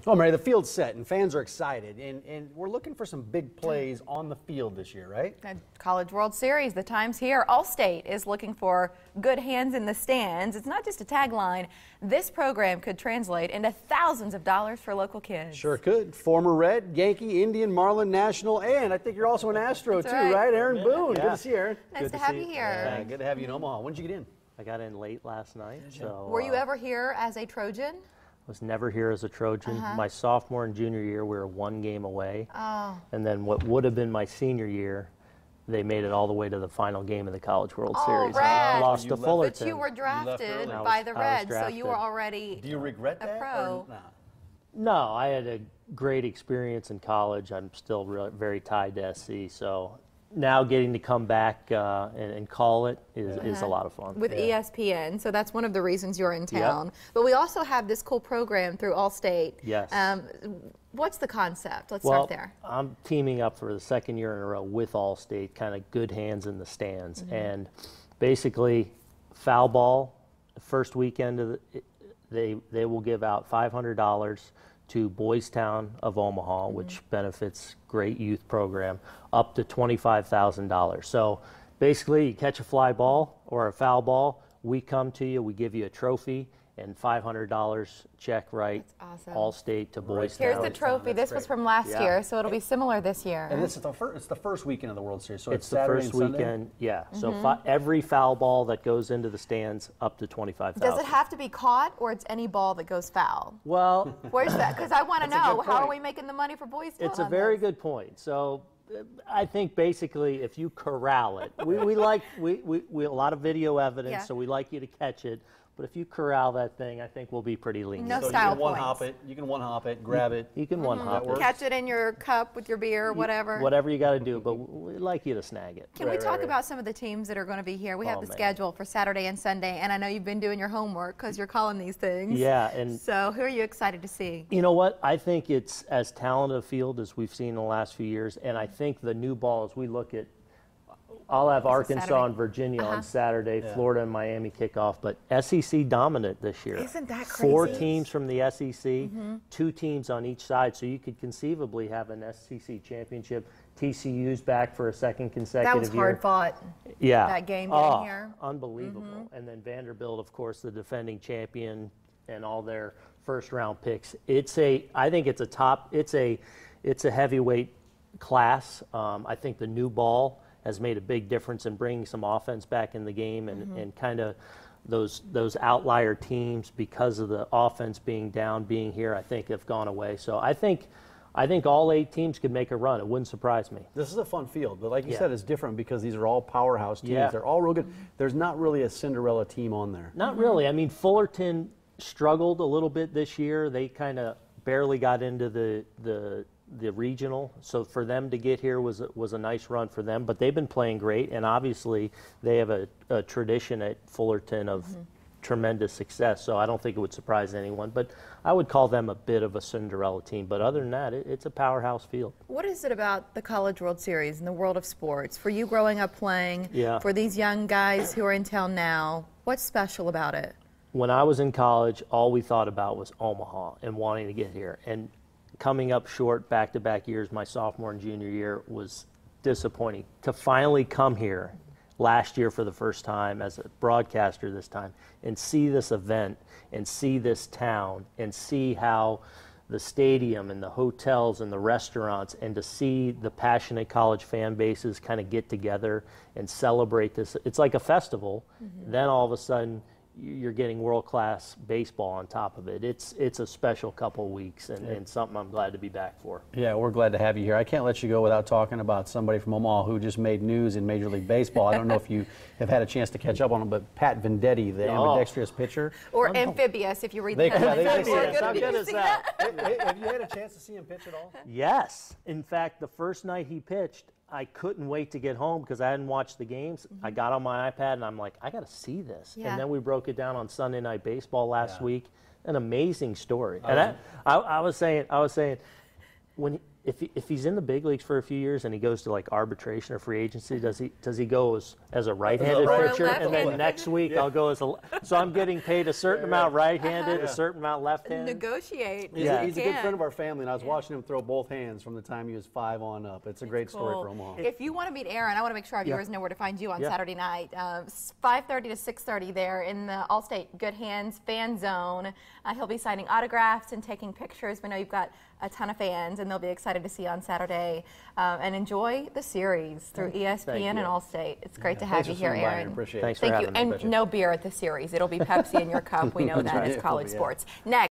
Well, Mary, the field's set and fans are excited, and we're looking for some big plays on the field this year, right? The College World Series, the time's here. Allstate is looking for good hands in the stands. It's not just a tagline. This program could translate into thousands of dollars for local kids. Sure could. Former Red, Yankee, Indian, Marlin, National, and I think you're also an Astro That's too, right? Aaron Boone. Yeah. Good to see you, Aaron. Nice to have you here. Yeah, good to have you in Omaha. When did you get in? I got in late last night. So, Were you ever here as a Trojan? was never here as a Trojan. My sophomore and junior year, we were one game away. Oh. And then what would have been my senior year, they made it all the way to the final game of the College World Oh, Series. Reds. Lost to Fullerton. But you were drafted early. by the I was Reds, so drafted. you were already Do you regret a that? pro. Or, nah? No, I had a great experience in college. I'm still very tied to SC. So now getting to come back and call it is a lot of fun. With ESPN, so that's one of the reasons you're in town. But we also have this cool program through Allstate. Yes. What's the concept? Let's Well, start there. I'm teaming up for the second year in a row with Allstate, kind of good hands in the stands. And basically, foul ball, the first weekend of they will give out $500 to Boys Town of Omaha, which benefits great youth program, up to $25,000. So basically, you catch a fly ball or a foul ball, we come to you, we give you a trophy, and $500 check right, That's awesome. Allstate to Boys Town. Here's the trophy. This was from last year, so it'll be similar this year. And it's the first weekend of the World Series, so it's the Saturday first and Sunday? weekend, yeah. So every foul ball that goes into the stands up to $25,000. Does it have to be caught, or it's any ball that goes foul? Well, Where's that? Because I want to That's a know, good how are point. we making the money for Boys Town? it's a on very this? good point. So I think basically if you corral it, we a lot of video evidence, Yeah. so we like you to catch it. But if you corral that thing, I think we'll be pretty lenient. No So style you can one-hop points. it, you can one-hop it, grab it. You can one-hop it. Catch it in your cup with your beer, whatever. Whatever you got to do, but we'd like you to snag it. Can we talk about some of the teams that are going to be here? We have Oh, the man. schedule for Saturday and Sunday, and I know you've been doing your homework because you're calling these things. Yeah, and So who are you excited to see? you know what? I think it's as talented a field as we've seen in the last few years, and I think the new ball, as we look at, I'll have Arkansas Saturday. and Virginia on Saturday, Florida and Miami kick off, but SEC dominant this year. Isn't that Four crazy? teams from the SEC, two teams on each side, so you could conceivably have an SEC championship. TCU's back for a second consecutive That was year. hard fought. Yeah. that game getting Oh, here. Unbelievable. And then Vanderbilt, of course, the defending champion and all their first round picks. I think it's a heavyweight class. I think the new ball has made a big difference in bringing some offense back in the game and kind of those outlier teams, because of the offense being down, being here, I think have gone away. So I think all 8 teams could make a run. It wouldn't surprise me. This is a fun field, but like you Yeah. said, it's different because these are all powerhouse teams. Yeah. They're all real good. There's not really a Cinderella team on there. Not really. I mean, Fullerton struggled a little bit this year. They kind of barely got into the regional, so for them to get here was a nice run for them. But they've been playing great, and obviously they have a tradition at Fullerton of tremendous success. So I don't think it would surprise anyone. But I would call them a bit of a Cinderella team. But other than that, it's a powerhouse field. What is it about the College World Series and the world of sports? For you growing up playing, Yeah. for these young guys who are in town now, what's special about it? When I was in college, all we thought about was Omaha and wanting to get here. And coming up short back-to-back years, my sophomore and junior year, was disappointing. To finally come here last year for the first time as a broadcaster this time and see this event and see this town and see how the stadium and the hotels and the restaurants, and to see the passionate college fan bases kind of get together and celebrate this. It's like a festival. Then all of a sudden you're getting world-class baseball on top of it. It's a special couple of weeks and something I'm glad to be back for. Yeah, we're glad to have you here. I can't let you go without talking about somebody from Omaha who just made news in Major League Baseball. I don't know if you have had a chance to catch up on him, but Pat Venditti, the ambidextrous pitcher. Or amphibious, if you read They- the yeah, they- headlines. they- We're yeah, gonna how be good is using that? Have you had a chance to see him pitch at all? Yes. In fact, the first night he pitched, I couldn't wait to get home because I hadn't watched the games. I got on my iPad and I'm like, I got to see this. Yeah. And then we broke it down on Sunday Night Baseball last week. An amazing story. And I was saying, when if he's in the big leagues for a few years and he goes to like arbitration or free agency, does he go as a right-handed Or a pitcher, and then left-handed next week I'll go as a so I'm getting paid a certain amount right-handed, a certain amount left-handed. Negotiate. He's if a you good can. friend of our family, and I was watching him throw both hands from the time he was 5 on up. It's a great story for Omaha. If you want to meet Aaron, I want to make sure our viewers know where to find you on Saturday night. 5:30 to 6:30 there in the Allstate Good Hands fan zone. He'll be signing autographs and taking pictures. We know you've got a ton of fans, and they'll be excited to see you on Saturday. And enjoy the series through ESPN and Allstate. It's great to have you here, Aaron. Appreciate it. Thanks for Thank you. having me. And no beer at the series. It'll be Pepsi in your cup. We know that as college sports. Next.